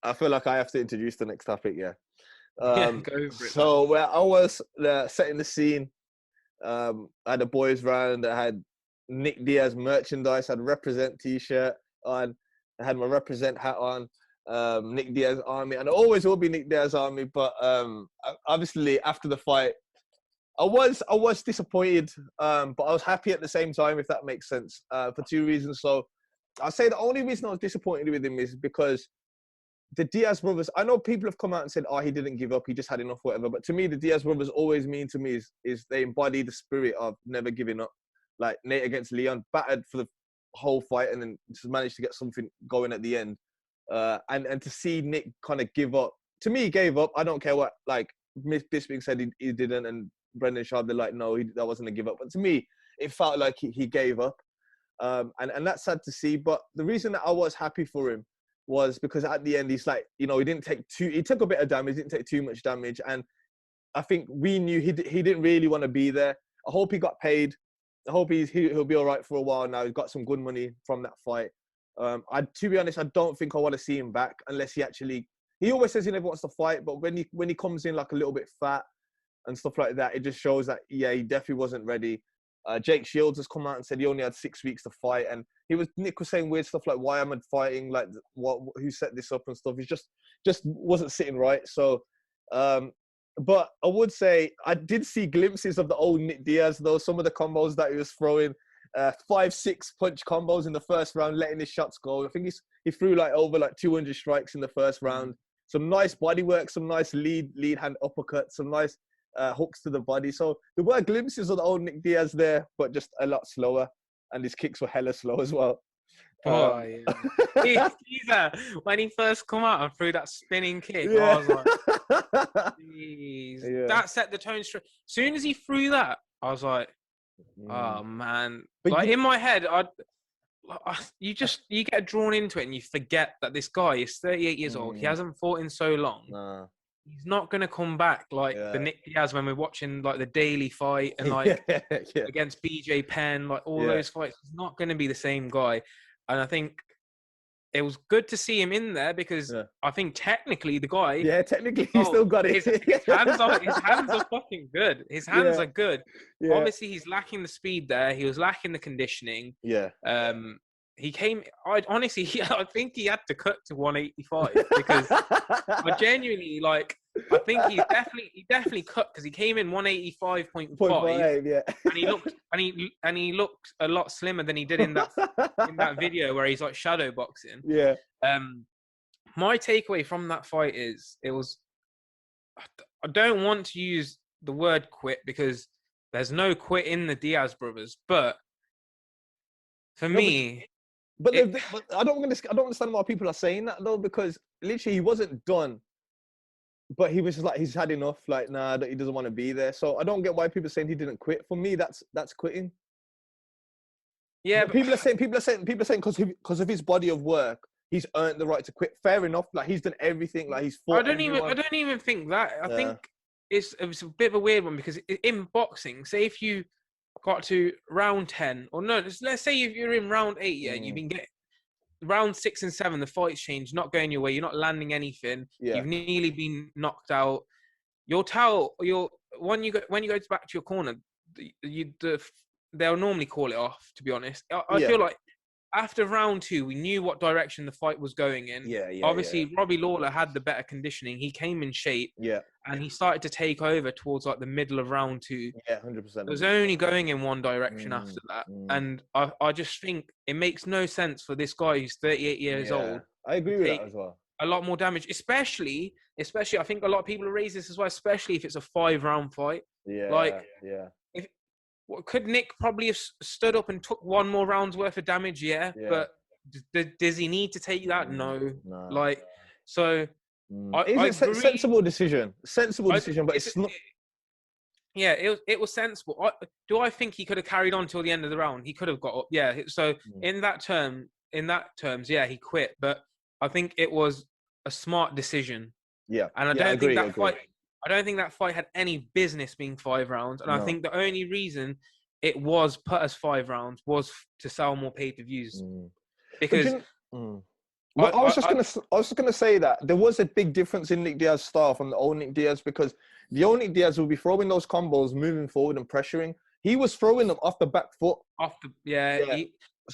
I feel like I have to introduce the next topic. Yeah. Yeah, go for it. So where I was setting the scene, I had a boys' round. I had Nick Diaz merchandise. I had a represent T-shirt on. I had my represent hat on. Nick Diaz Army, and it always will be Nick Diaz Army. But obviously after the fight, I was disappointed, but I was happy at the same time, if that makes sense, for two reasons. So I'll say the only reason I was disappointed with him is because the Diaz brothers, I know people have come out and said, oh, he didn't give up, he just had enough, whatever. But to me, the Diaz brothers always mean to me is they embody the spirit of never giving up. Like Nate against Leon, battered for the whole fight and then just managed to get something going at the end. And to see Nick kind of give up, to me, he gave up. I don't care what, like, Bisping said he didn't, and Brendan Schaub, they're like, no, that wasn't a give up. But to me, it felt like he gave up. And that's sad to see. But the reason that I was happy for him was because at the end, he's like, he took a bit of damage, didn't take too much damage. And I think we knew he didn't really want to be there. I hope he got paid. I hope he'll be all right for a while now. He's got some good money from that fight. To be honest, I don't think I want to see him back unless he always says he never wants to fight, but when he comes in like a little bit fat and stuff like that, it just shows that, yeah, he definitely wasn't ready. Jake Shields has come out and said he only had 6 weeks to fight, and Nick was saying weird stuff like, why am I fighting, like who set this up and stuff. He just wasn't sitting right. So but I would say I did see glimpses of the old Nick Diaz, though. Some of the combos that he was throwing, 5-6 punch combos in the first round, letting his shots go. I think he threw like over 200 strikes in the first round. Some nice body work, some nice lead hand uppercut, some nice hooks to the body. So there were glimpses of the old Nick Diaz there, but just a lot slower. And his kicks were hella slow as well. Oh, yeah. When he first come out and threw that spinning kick, I was like, jeez. Yeah. That set the tone straight. As soon as he threw that, I was like, oh, man. But in my head, you get drawn into it and you forget that this guy is 38 years old. He hasn't fought in so long. Nah. He's not going to come back like the Nick Diaz when we're watching like the daily fight and like against BJ Penn, like all those fights. He's not going to be the same guy. And I think it was good to see him in there because I think technically the guy... Yeah, technically he still got it. His hands are fucking good. His hands are good. Yeah. Obviously, he's lacking the speed there. He was lacking the conditioning. Yeah. He came... I think he had to cut to 185 because I genuinely, like... I think he definitely cut because he came in 185.5. Yeah. And he looked a lot slimmer than he did in that video where he's like shadow boxing. Yeah. My takeaway from that fight is I don't want to use the word quit because there's no quit in the Diaz brothers, but for me. But I don't understand why people are saying that though, because literally he wasn't done. But he was just like, he's had enough. Like, nah, he doesn't want to be there. So I don't get why people are saying he didn't quit. For me, that's quitting. Yeah, but people are saying because of his body of work, he's earned the right to quit. Fair enough. Like he's done everything. Like he's fought. I don't even think that. I think it's a bit of a weird one because in boxing, say if you got to round 10 or no, let's say if you're in round 8, and you've been getting. Round 6 and 7, the fight's changed, not going your way. You're not landing anything. You've nearly been knocked out. When you go back to your corner, they'll normally call it off. To be honest, I feel like after round 2, we knew what direction the fight was going in. Obviously, Robbie Lawler had the better conditioning. He came in shape. And he started to take over towards like the middle of round 2. Yeah, 100%. It was only going in one direction after that. And I just think it makes no sense for this guy who's 38 years old. I agree with that as well. A lot more damage, especially I think a lot of people raise this as well, especially if it's a 5-round fight. Could Nick probably have stood up and took one more round's worth of damage? But does he need to take that? No. It's a sensible decision. But it's not. Yeah, it was sensible. Do I think he could have carried on till the end of the round? He could have got up. Yeah. So in that terms, he quit. But I think it was a smart decision. Yeah. And I don't think that fight had any business being 5 rounds. And I think the only reason it was put as 5 rounds was to sell more pay-per-views. Because Well, I was just gonna say that there was a big difference in Nick Diaz's style from the old Nick Diaz, because the old Nick Diaz will be throwing those combos, moving forward and pressuring. He was throwing them off the back foot. Yeah.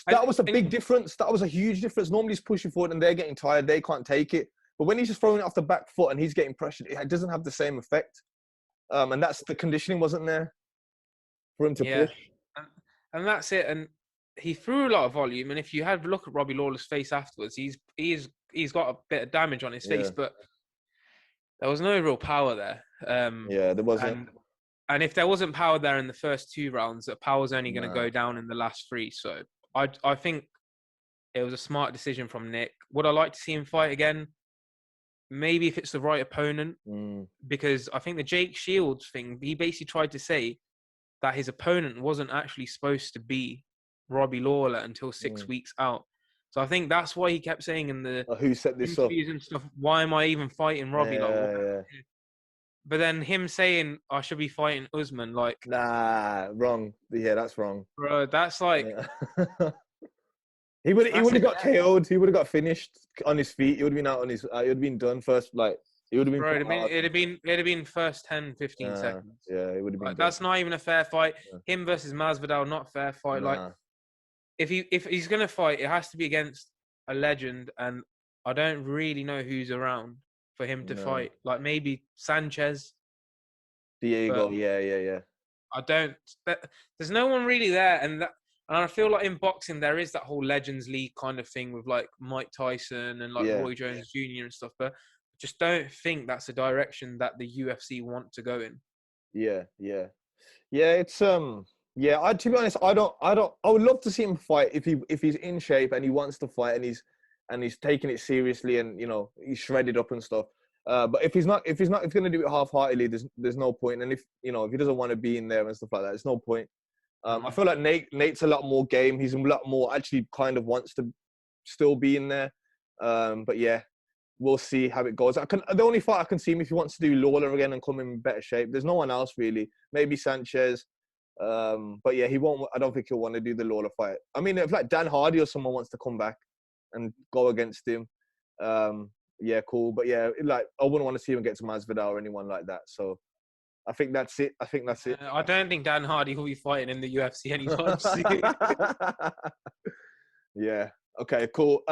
That was a big difference. That was a huge difference. Normally he's pushing forward and they're getting tired. They can't take it. But when he's just throwing it off the back foot and he's getting pressured, it doesn't have the same effect. And that's the conditioning wasn't there for him to push. And that's it. And he threw a lot of volume. And if you had a look at Robbie Lawler's face afterwards, he's got a bit of damage on his face, but there was no real power there. There wasn't. And if there wasn't power there in the first 2 rounds, that power's only going to go down in the last 3. So I think it was a smart decision from Nick. Would I like to see him fight again? Maybe if it's the right opponent, because I think the Jake Shields thing, he basically tried to say that his opponent wasn't actually supposed to be Robbie Lawler until 6 weeks out. So I think that's why he kept saying in the who set this up and stuff, why am I even fighting Robbie? But then him saying I should be fighting Usman, like, nah, wrong. Yeah, that's wrong, bro. That's like he would have got KO'd. He would have got finished on his feet. He would have been out on his. He would have been done first. Like he would have been. Bro, it'd have been first 10, 15 seconds. Yeah, it would have been. Like, that's not even a fair fight. Him versus Masvidal, not a fair fight. Like if he's gonna fight, it has to be against a legend, and I don't really know who's around for him to fight. Like maybe Sanchez, Diego. Yeah. I don't. There's no one really there, and I feel like in boxing there is that whole Legends League kind of thing with like Mike Tyson and like Roy Jones Jr. and stuff, but I just don't think that's the direction that the UFC want to go in. Yeah. It's to be honest, I would love to see him fight if he's in shape and he wants to fight and he's taking it seriously and he's shredded up and stuff. But if he's going to do it half-heartedly, there's no point. And if he doesn't want to be in there and stuff like that, there's no point. I feel like Nate's a lot more game. He's a lot more actually kind of wants to still be in there. But yeah, we'll see how it goes. The only fight I can see him if he wants to do Lawler again and come in better shape. There's no one else really. Maybe Sanchez. But yeah, he won't. I don't think he'll want to do the Lawler fight. I mean, if like Dan Hardy or someone wants to come back and go against him, yeah, cool. But yeah, like I wouldn't want to see him get to Masvidal or anyone like that. So I think that's it. I don't think Dan Hardy will be fighting in the UFC anytime soon. Yeah. Okay, cool.